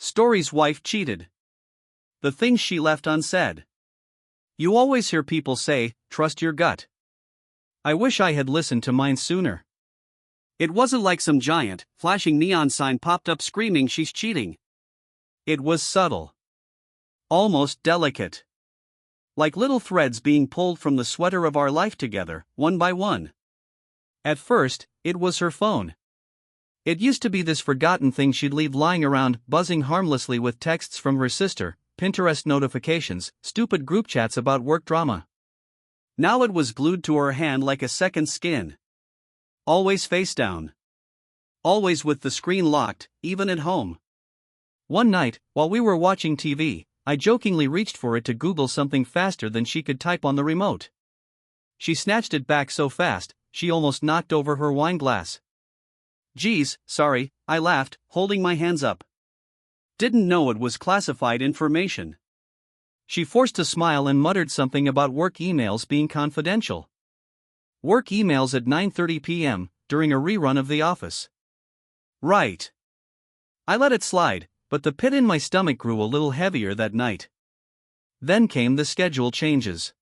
Story's wife cheated. The things she left unsaid. You always hear people say, trust your gut. I wish I had listened to mine sooner. It wasn't like some giant, flashing neon sign popped up screaming she's cheating. It was subtle. Almost delicate. Like little threads being pulled from the sweater of our life together, one by one. At first, it was her phone. It used to be this forgotten thing she'd leave lying around, buzzing harmlessly with texts from her sister, Pinterest notifications, stupid group chats about work drama. Now it was glued to her hand like a second skin. Always face down. Always with the screen locked, even at home. One night, while we were watching TV, I jokingly reached for it to Google something faster than she could type on the remote. She snatched it back so fast, she almost knocked over her wine glass. Geez, sorry, I laughed, holding my hands up. Didn't know it was classified information. She forced a smile and muttered something about work emails being confidential. Work emails at 9:30 p.m., during a rerun of The Office. Right. I let it slide, but the pit in my stomach grew a little heavier that night. Then came the schedule changes.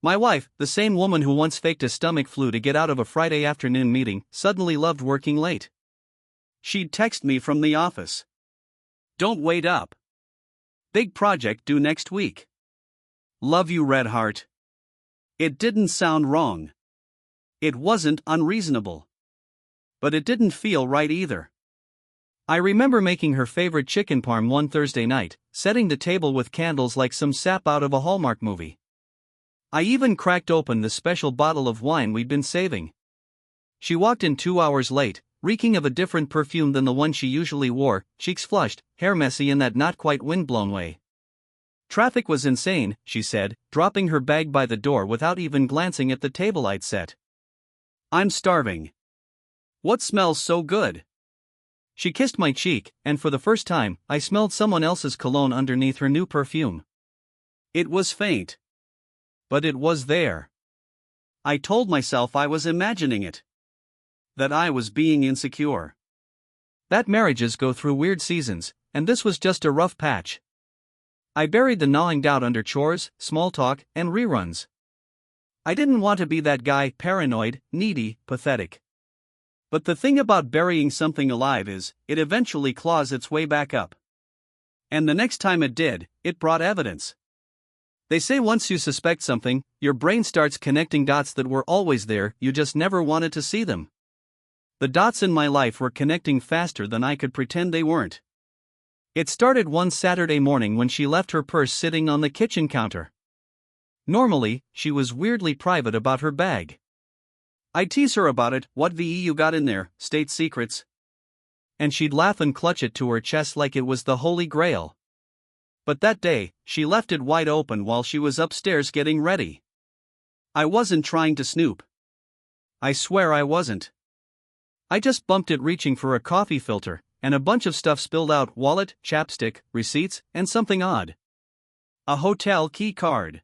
My wife, the same woman who once faked a stomach flu to get out of a Friday afternoon meeting, suddenly loved working late. She'd text me from the office. Don't wait up. Big project due next week. Love you, Red Heart. It didn't sound wrong. It wasn't unreasonable. But it didn't feel right either. I remember making her favorite chicken parm one Thursday night, setting the table with candles like some sap out of a Hallmark movie. I even cracked open the special bottle of wine we'd been saving. She walked in 2 hours late, reeking of a different perfume than the one she usually wore, cheeks flushed, hair messy in that not quite windblown way. Traffic was insane, she said, dropping her bag by the door without even glancing at the table I'd set. I'm starving. What smells so good? She kissed my cheek, and for the first time, I smelled someone else's cologne underneath her new perfume. It was faint. But it was there. I told myself I was imagining it. That I was being insecure. That marriages go through weird seasons, and this was just a rough patch. I buried the gnawing doubt under chores, small talk, and reruns. I didn't want to be that guy, paranoid, needy, pathetic. But the thing about burying something alive is, it eventually claws its way back up. And the next time it did, it brought evidence. They say once you suspect something, your brain starts connecting dots that were always there, you just never wanted to see them. The dots in my life were connecting faster than I could pretend they weren't. It started one Saturday morning when she left her purse sitting on the kitchen counter. Normally, she was weirdly private about her bag. I'd tease her about it, what VE you got in there, state secrets. And she'd laugh and clutch it to her chest like it was the Holy Grail. But that day, she left it wide open while she was upstairs getting ready. I wasn't trying to snoop. I swear I wasn't. I just bumped it reaching for a coffee filter, and a bunch of stuff spilled out: wallet, chapstick, receipts, and something odd. A hotel key card.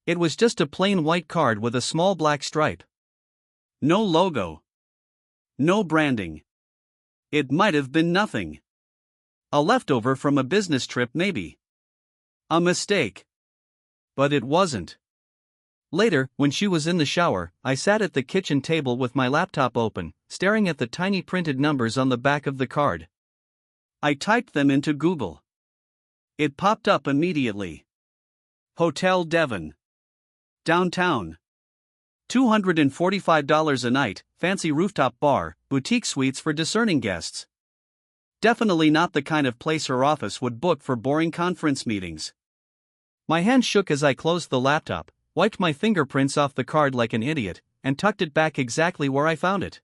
It was just a plain white card with a small black stripe. No logo. No branding. It might have been nothing. A leftover from a business trip maybe. A mistake. But it wasn't. Later, when she was in the shower, I sat at the kitchen table with my laptop open, staring at the tiny printed numbers on the back of the card. I typed them into Google. It popped up immediately. Hotel Devon. Downtown. $245 a night, fancy rooftop bar, boutique suites for discerning guests. Definitely not the kind of place her office would book for boring conference meetings. My hand shook as I closed the laptop, wiped my fingerprints off the card like an idiot, and tucked it back exactly where I found it.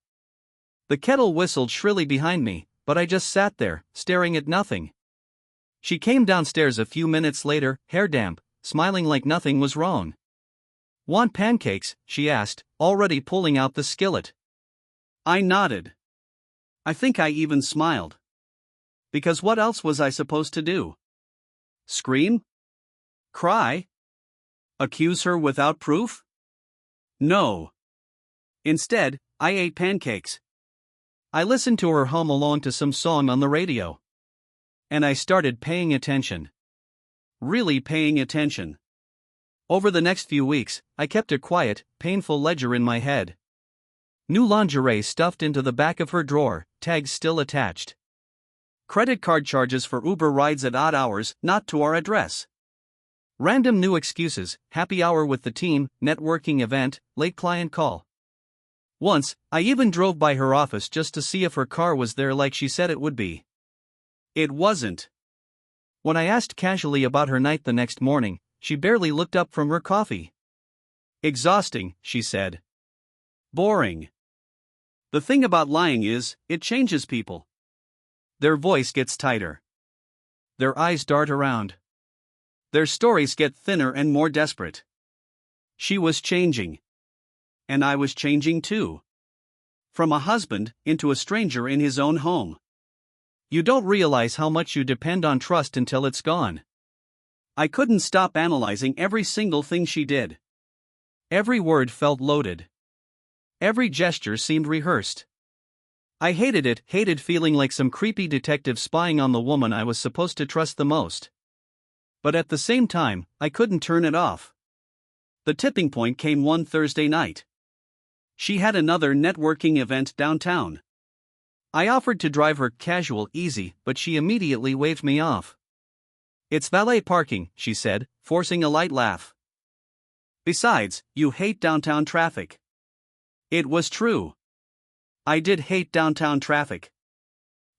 The kettle whistled shrilly behind me, but I just sat there, staring at nothing. She came downstairs a few minutes later, hair damp, smiling like nothing was wrong. Want pancakes? She asked, already pulling out the skillet. I nodded. I think I even smiled. Because what else was I supposed to do? Scream? Cry? Accuse her without proof? No. Instead, I ate pancakes. I listened to her hum along to some song on the radio. And I started paying attention. Really paying attention. Over the next few weeks, I kept a quiet, painful ledger in my head. New lingerie stuffed into the back of her drawer, tags still attached. Credit card charges for Uber rides at odd hours, not to our address. Random new excuses, happy hour with the team, networking event, late client call. Once, I even drove by her office just to see if her car was there like she said it would be. It wasn't. When I asked casually about her night the next morning, she barely looked up from her coffee. Exhausting, she said. Boring. The thing about lying is, it changes people. Their voice gets tighter. Their eyes dart around. Their stories get thinner and more desperate. She was changing. And I was changing too. From a husband, into a stranger in his own home. You don't realize how much you depend on trust until it's gone. I couldn't stop analyzing every single thing she did. Every word felt loaded. Every gesture seemed rehearsed. I hated it, hated feeling like some creepy detective spying on the woman I was supposed to trust the most. But at the same time, I couldn't turn it off. The tipping point came one Thursday night. She had another networking event downtown. I offered to drive her casual, easy, but she immediately waved me off. It's valet parking, she said, forcing a light laugh. Besides, you hate downtown traffic. It was true. I did hate downtown traffic.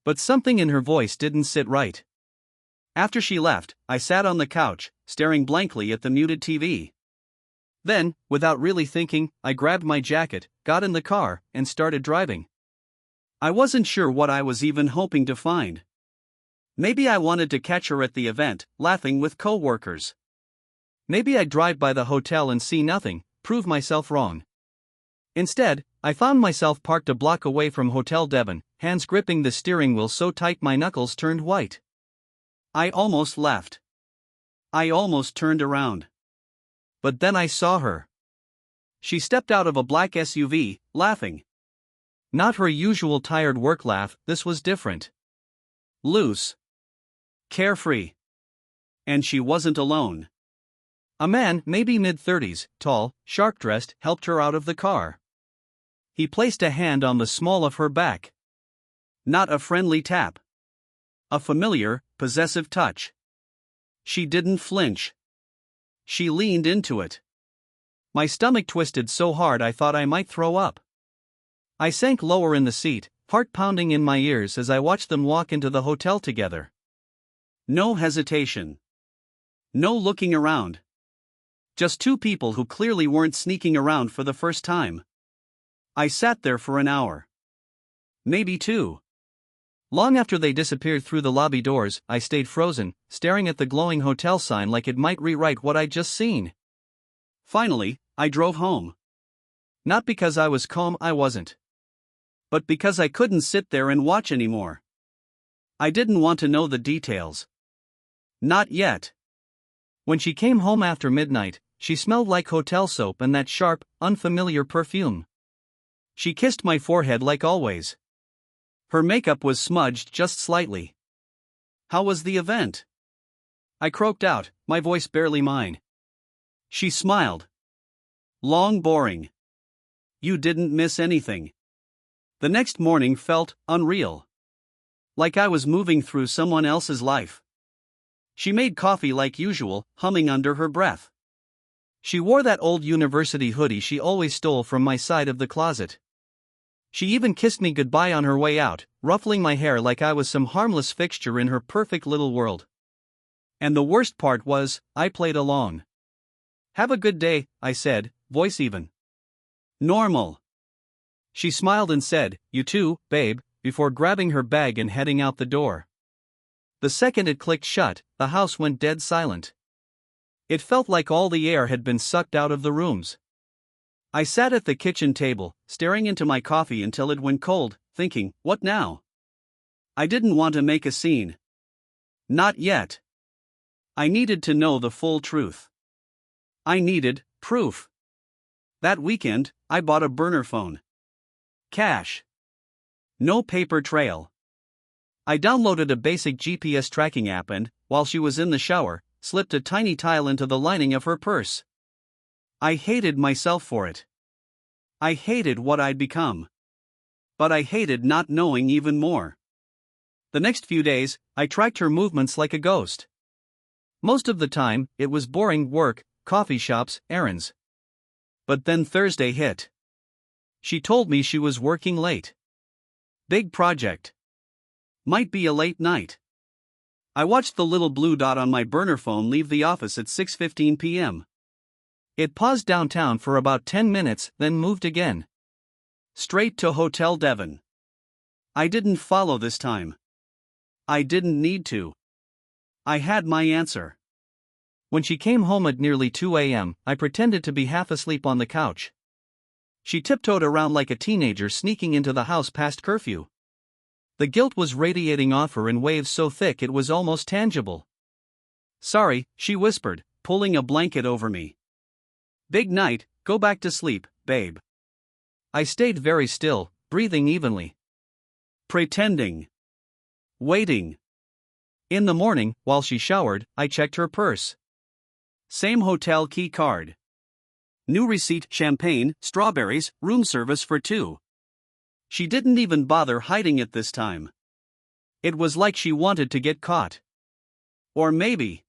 But something in her voice didn't sit right. After she left, I sat on the couch, staring blankly at the muted TV. Then, without really thinking, I grabbed my jacket, got in the car, and started driving. I wasn't sure what I was even hoping to find. Maybe I wanted to catch her at the event, laughing with co-workers. Maybe I'd drive by the hotel and see nothing, prove myself wrong. Instead, I found myself parked a block away from Hotel Devon, hands gripping the steering wheel so tight my knuckles turned white. I almost left. I almost turned around. But then I saw her. She stepped out of a black SUV, laughing. Not her usual tired work laugh, this was different. Loose. Carefree. And she wasn't alone. A man, maybe mid-30s, tall, sharp-dressed, helped her out of the car. He placed a hand on the small of her back. Not a friendly tap. A familiar, possessive touch. She didn't flinch. She leaned into it. My stomach twisted so hard I thought I might throw up. I sank lower in the seat, heart pounding in my ears as I watched them walk into the hotel together. No hesitation. No looking around. Just two people who clearly weren't sneaking around for the first time. I sat there for an hour. Maybe two. Long after they disappeared through the lobby doors, I stayed frozen, staring at the glowing hotel sign like it might rewrite what I'd just seen. Finally, I drove home. Not because I was calm, I wasn't. But because I couldn't sit there and watch anymore. I didn't want to know the details. Not yet. When she came home after midnight, she smelled like hotel soap and that sharp, unfamiliar perfume. She kissed my forehead like always. Her makeup was smudged just slightly. How was the event? I croaked out, my voice barely mine. She smiled. Long, boring. You didn't miss anything. The next morning felt unreal. Like I was moving through someone else's life. She made coffee like usual, humming under her breath. She wore that old university hoodie she always stole from my side of the closet. She even kissed me goodbye on her way out, ruffling my hair like I was some harmless fixture in her perfect little world. And the worst part was, I played along. Have a good day, I said, voice even. Normal. She smiled and said, you too, babe, before grabbing her bag and heading out the door. The second it clicked shut, the house went dead silent. It felt like all the air had been sucked out of the rooms. I sat at the kitchen table, staring into my coffee until it went cold, thinking, what now? I didn't want to make a scene. Not yet. I needed to know the full truth. I needed proof. That weekend, I bought a burner phone. Cash. No paper trail. I downloaded a basic GPS tracking app and, while she was in the shower, slipped a tiny tile into the lining of her purse. I hated myself for it. I hated what I'd become. But I hated not knowing even more. The next few days, I tracked her movements like a ghost. Most of the time, it was boring work, coffee shops, errands. But then Thursday hit. She told me she was working late. Big project. Might be a late night. I watched the little blue dot on my burner phone leave the office at 6:15 p.m. It paused downtown for about 10 minutes, then moved again. Straight to Hotel Devon. I didn't follow this time. I didn't need to. I had my answer. When she came home at nearly 2 a.m., I pretended to be half asleep on the couch. She tiptoed around like a teenager sneaking into the house past curfew. The guilt was radiating off her in waves so thick it was almost tangible. "Sorry," she whispered, pulling a blanket over me. "Big night, go back to sleep, babe." I stayed very still, breathing evenly. Pretending. Waiting. In the morning, while she showered, I checked her purse. Same hotel key card. New receipt: champagne, strawberries, room service for two. She didn't even bother hiding it this time. It was like she wanted to get caught. Or maybe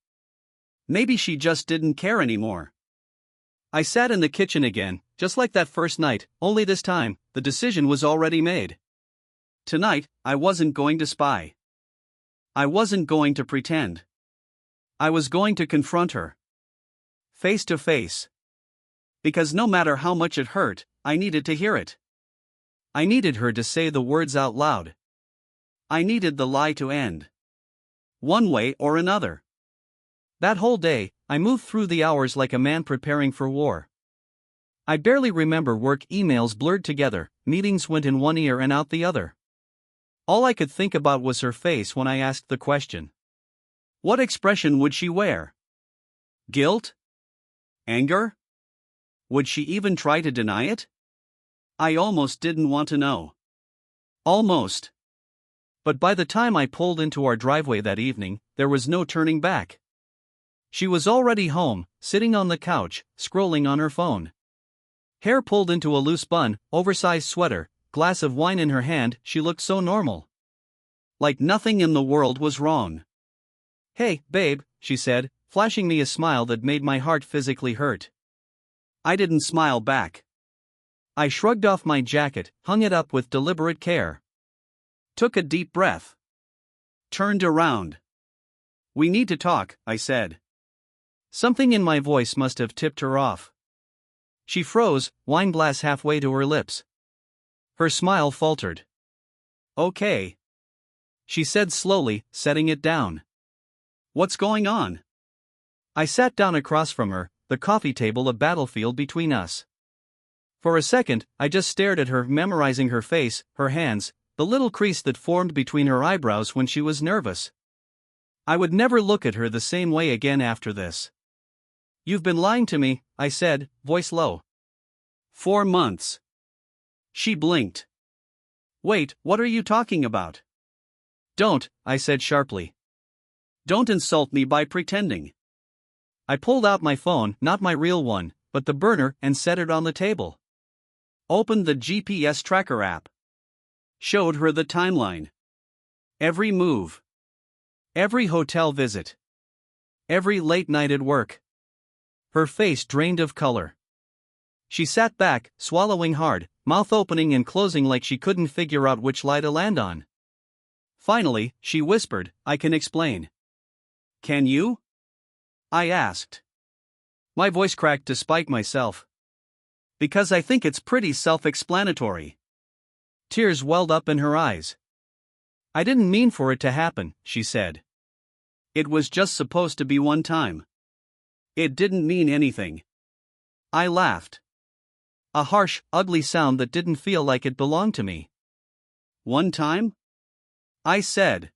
she just didn't care anymore. I sat in the kitchen again, just like that first night, only this time, the decision was already made. Tonight, I wasn't going to spy. I wasn't going to pretend. I was going to confront her. Face to face. Because no matter how much it hurt, I needed to hear it. I needed her to say the words out loud. I needed the lie to end. One way or another. That whole day, I moved through the hours like a man preparing for war. I barely remember work emails blurred together, meetings went in one ear and out the other. All I could think about was her face when I asked the question. What expression would she wear? Guilt? Anger? Would she even try to deny it? I almost didn't want to know. Almost. But by the time I pulled into our driveway that evening, there was no turning back. She was already home, sitting on the couch, scrolling on her phone. Hair pulled into a loose bun, oversized sweater, glass of wine in her hand. She looked so normal. Like nothing in the world was wrong. "Hey, babe," she said, flashing me a smile that made my heart physically hurt. I didn't smile back. I shrugged off my jacket, hung it up with deliberate care. Took a deep breath. Turned around. "We need to talk," I said. Something in my voice must have tipped her off. She froze, wine glass halfway to her lips. Her smile faltered. "Okay," she said slowly, setting it down. "What's going on?" I sat down across from her, the coffee table a battlefield between us. For a second, I just stared at her, memorizing her face, her hands, the little crease that formed between her eyebrows when she was nervous. I would never look at her the same way again after this. "You've been lying to me," I said, voice low. 4 months. She blinked. "Wait, what are you talking about?" "Don't," I said sharply. "Don't insult me by pretending." I pulled out my phone, not my real one, but the burner, and set it on the table. Opened the GPS tracker app. Showed her the timeline. Every move. Every hotel visit. Every late night at work. Her face drained of color. She sat back, swallowing hard, mouth opening and closing like she couldn't figure out which lie to land on. Finally, she whispered, "I can explain." "Can you?" I asked. My voice cracked despite myself. "Because I think it's pretty self-explanatory." Tears welled up in her eyes. "I didn't mean for it to happen," she said. "It was just supposed to be one time. It didn't mean anything." I laughed. A harsh, ugly sound that didn't feel like it belonged to me. "One time?" I said.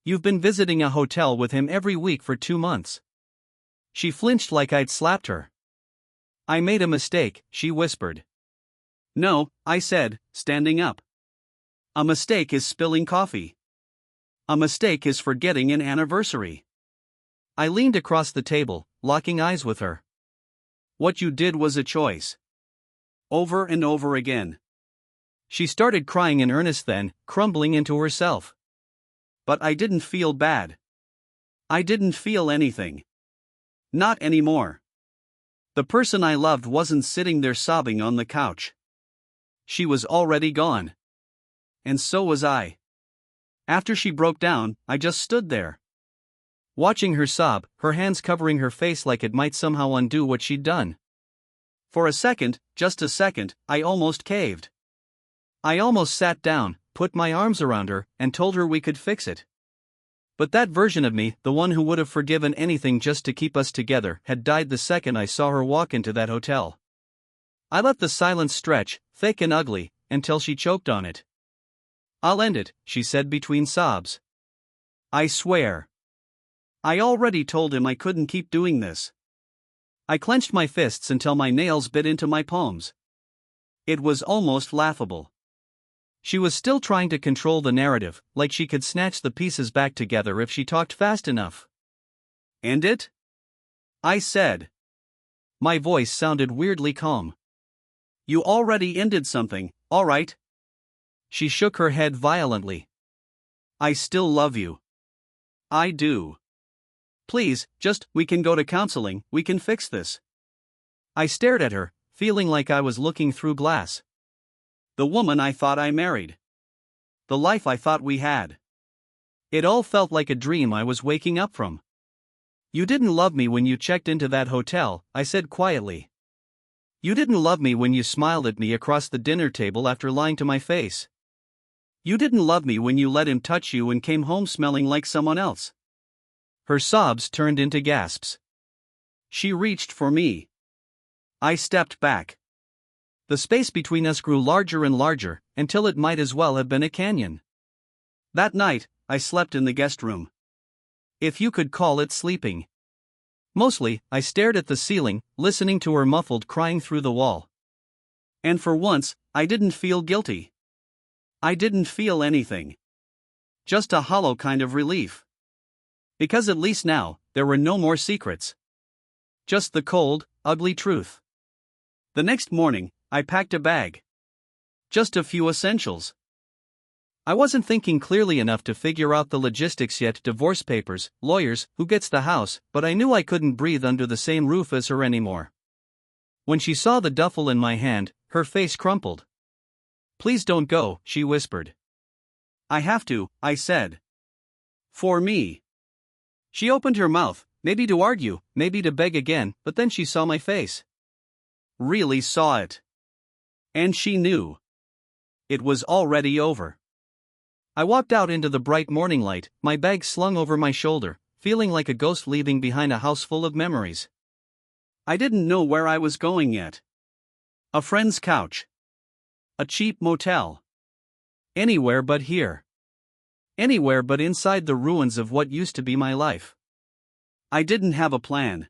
"You've been visiting a hotel with him every week for 2 months." She flinched like I'd slapped her. "I made a mistake," she whispered. "No," I said, standing up. "A mistake is spilling coffee." A mistake is forgetting an anniversary. I leaned across the table, locking eyes with her. What you did was a choice. Over and over again. She started crying in earnest then, crumbling into herself. But I didn't feel bad. I didn't feel anything. Not anymore. The person I loved wasn't sitting there sobbing on the couch. She was already gone. And so was I. After she broke down, I just stood there. Watching her sob, her hands covering her face like it might somehow undo what she'd done. For a second, just a second, I almost caved. I almost sat down, put my arms around her, and told her we could fix it. But that version of me, the one who would have forgiven anything just to keep us together, had died the second I saw her walk into that hotel. I let the silence stretch, thick and ugly, until she choked on it. I'll end it, she said between sobs. I swear. I already told him I couldn't keep doing this. I clenched my fists until my nails bit into my palms. It was almost laughable. She was still trying to control the narrative, like she could snatch the pieces back together if she talked fast enough. End it? I said. My voice sounded weirdly calm. You already ended something, all right? She shook her head violently. I still love you. I do. Please, we can go to counseling, we can fix this. I stared at her, feeling like I was looking through glass. The woman I thought I married. The life I thought we had. It all felt like a dream I was waking up from. You didn't love me when you checked into that hotel, I said quietly. You didn't love me when you smiled at me across the dinner table after lying to my face. You didn't love me when you let him touch you and came home smelling like someone else. Her sobs turned into gasps. She reached for me. I stepped back. The space between us grew larger and larger, until it might as well have been a canyon. That night, I slept in the guest room. If you could call it sleeping. Mostly, I stared at the ceiling, listening to her muffled crying through the wall. And for once, I didn't feel guilty. I didn't feel anything. Just a hollow kind of relief. Because at least now, there were no more secrets. Just the cold, ugly truth. The next morning, I packed a bag. Just a few essentials. I wasn't thinking clearly enough to figure out the logistics yet: divorce papers, lawyers, who gets the house, but I knew I couldn't breathe under the same roof as her anymore. When she saw the duffel in my hand, her face crumpled. Please don't go, she whispered. I have to, I said. For me. She opened her mouth, maybe to argue, maybe to beg again, but then she saw my face. Really saw it. And she knew. It was already over. I walked out into the bright morning light, my bag slung over my shoulder, feeling like a ghost leaving behind a house full of memories. I didn't know where I was going yet. A friend's couch. A cheap motel. Anywhere but here. Anywhere but inside the ruins of what used to be my life. I didn't have a plan.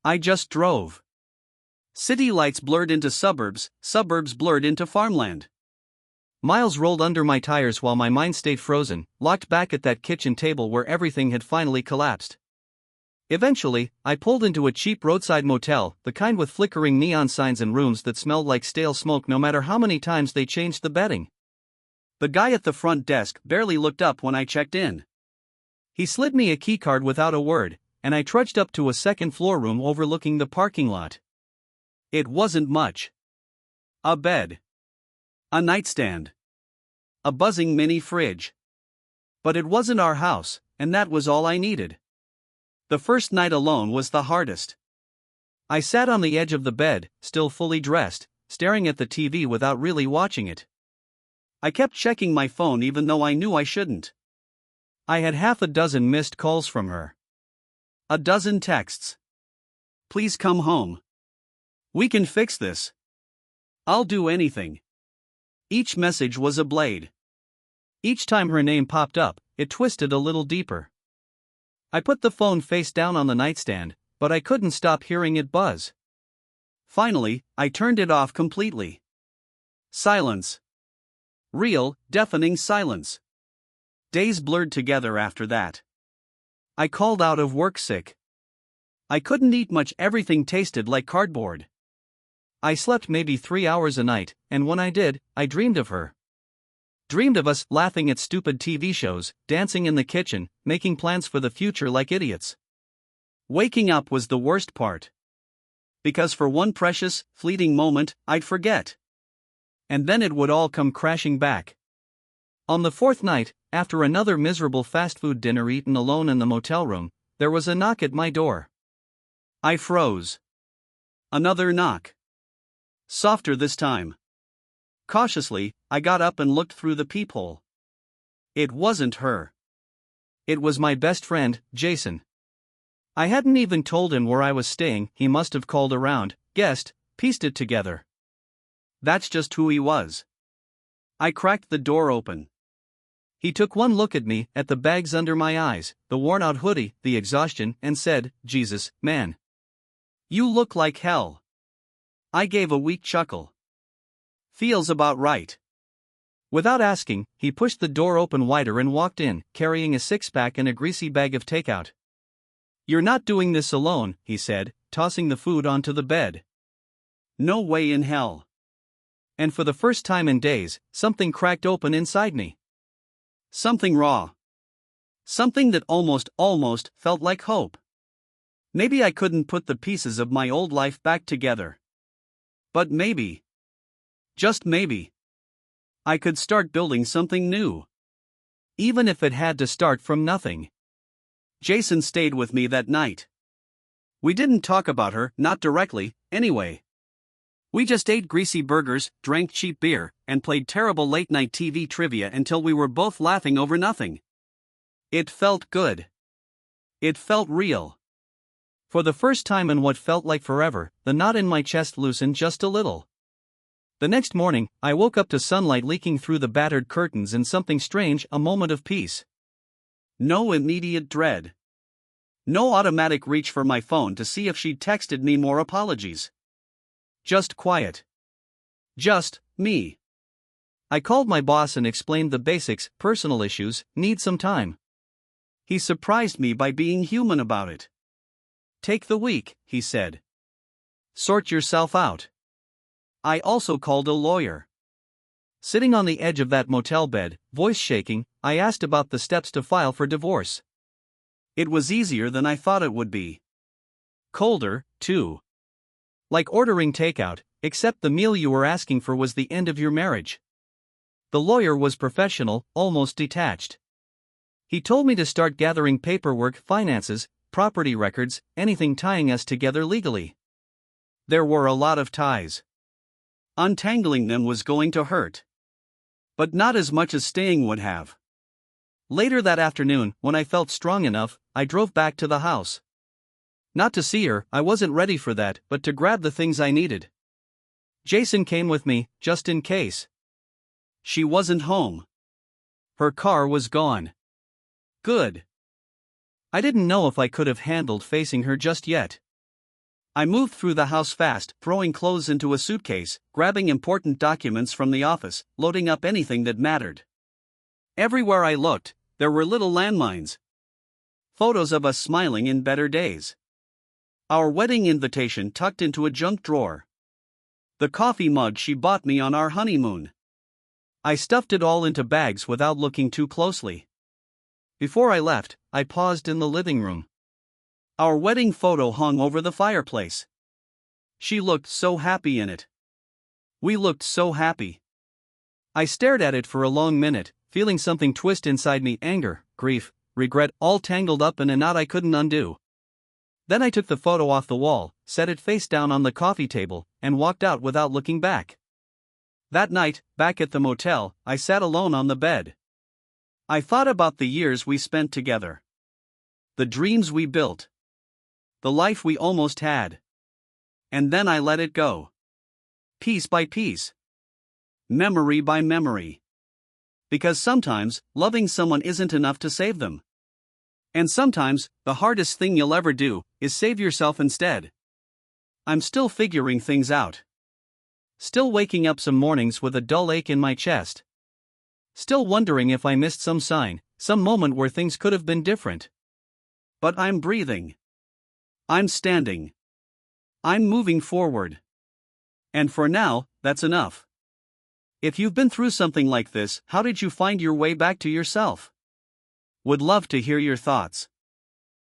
I just drove. City lights blurred into suburbs, suburbs blurred into farmland. Miles rolled under my tires while my mind stayed frozen, locked back at that kitchen table where everything had finally collapsed. Eventually, I pulled into a cheap roadside motel, the kind with flickering neon signs and rooms that smelled like stale smoke no matter how many times they changed the bedding. The guy at the front desk barely looked up when I checked in. He slid me a keycard without a word, and I trudged up to a second-floor room overlooking the parking lot. It wasn't much. A bed. A nightstand. A buzzing mini fridge. But it wasn't our house, and that was all I needed. The first night alone was the hardest. I sat on the edge of the bed, still fully dressed, staring at the TV without really watching it. I kept checking my phone even though I knew I shouldn't. I had half a dozen missed calls from her. A dozen texts. Please come home. We can fix this. I'll do anything. Each message was a blade. Each time her name popped up, it twisted a little deeper. I put the phone face down on the nightstand, but I couldn't stop hearing it buzz. Finally, I turned it off completely. Silence. Real, deafening silence. Days blurred together after that. I called out of work sick. I couldn't eat much, everything tasted like cardboard. I slept maybe 3 hours a night, and when I did, I dreamed of her. Dreamed of us laughing at stupid TV shows, dancing in the kitchen, making plans for the future like idiots. Waking up was the worst part. Because for one precious, fleeting moment, I'd forget. And then it would all come crashing back. On the fourth night, after another miserable fast food dinner eaten alone in the motel room, there was a knock at my door. I froze. Another knock. Softer this time. Cautiously, I got up and looked through the peephole. It wasn't her. It was my best friend, Jason. I hadn't even told him where I was staying. He must have called around, guessed, pieced it together. That's just who he was. I cracked the door open. He took one look at me, at the bags under my eyes, the worn-out hoodie, the exhaustion, and said, "Jesus, man. You look like hell." I gave a weak chuckle. Feels about right. Without asking, he pushed the door open wider and walked in, carrying a six-pack and a greasy bag of takeout. "You're not doing this alone," he said, tossing the food onto the bed. No way in hell. And for the first time in days, something cracked open inside me. Something raw. Something that almost felt like hope. Maybe I couldn't put the pieces of my old life back together. But maybe, just maybe, I could start building something new. Even if it had to start from nothing. Jason stayed with me that night. We didn't talk about her, not directly, anyway. We just ate greasy burgers, drank cheap beer, and played terrible late-night TV trivia until we were both laughing over nothing. It felt good. It felt real. For the first time in what felt like forever, the knot in my chest loosened just a little. The next morning, I woke up to sunlight leaking through the battered curtains and something strange, a moment of peace. No immediate dread. No automatic reach for my phone to see if she'd texted me more apologies. Just quiet. Just me. I called my boss and explained the basics, personal issues, need some time. He surprised me by being human about it. "Take the week," he said. "Sort yourself out." I also called a lawyer. Sitting on the edge of that motel bed, voice shaking, I asked about the steps to file for divorce. It was easier than I thought it would be. Colder, too. Like ordering takeout, except the meal you were asking for was the end of your marriage. The lawyer was professional, almost detached. He told me to start gathering paperwork, finances, property records, anything tying us together legally. There were a lot of ties. Untangling them was going to hurt. But not as much as staying would have. Later that afternoon, when I felt strong enough, I drove back to the house. Not to see her, I wasn't ready for that, but to grab the things I needed. Jason came with me, just in case. She wasn't home. Her car was gone. Good. I didn't know if I could have handled facing her just yet. I moved through the house fast, throwing clothes into a suitcase, grabbing important documents from the office, loading up anything that mattered. Everywhere I looked, there were little landmines. Photos of us smiling in better days. Our wedding invitation tucked into a junk drawer. The coffee mug she bought me on our honeymoon. I stuffed it all into bags without looking too closely. Before I left, I paused in the living room. Our wedding photo hung over the fireplace. She looked so happy in it. We looked so happy. I stared at it for a long minute, feeling something twist inside me, anger, grief, regret, all tangled up in a knot I couldn't undo. Then I took the photo off the wall, set it face down on the coffee table, and walked out without looking back. That night, back at the motel, I sat alone on the bed. I thought about the years we spent together. The dreams we built. The life we almost had. And then I let it go. Piece by piece. Memory by memory. Because sometimes, loving someone isn't enough to save them. And sometimes, the hardest thing you'll ever do is save yourself instead. I'm still figuring things out. Still waking up some mornings with a dull ache in my chest. Still wondering if I missed some sign, Some moment where things could have been different. But I'm breathing. I'm standing. I'm moving forward. And for now, that's enough. If you've been through something like this, how did you find your way back to yourself? Would love to hear your thoughts.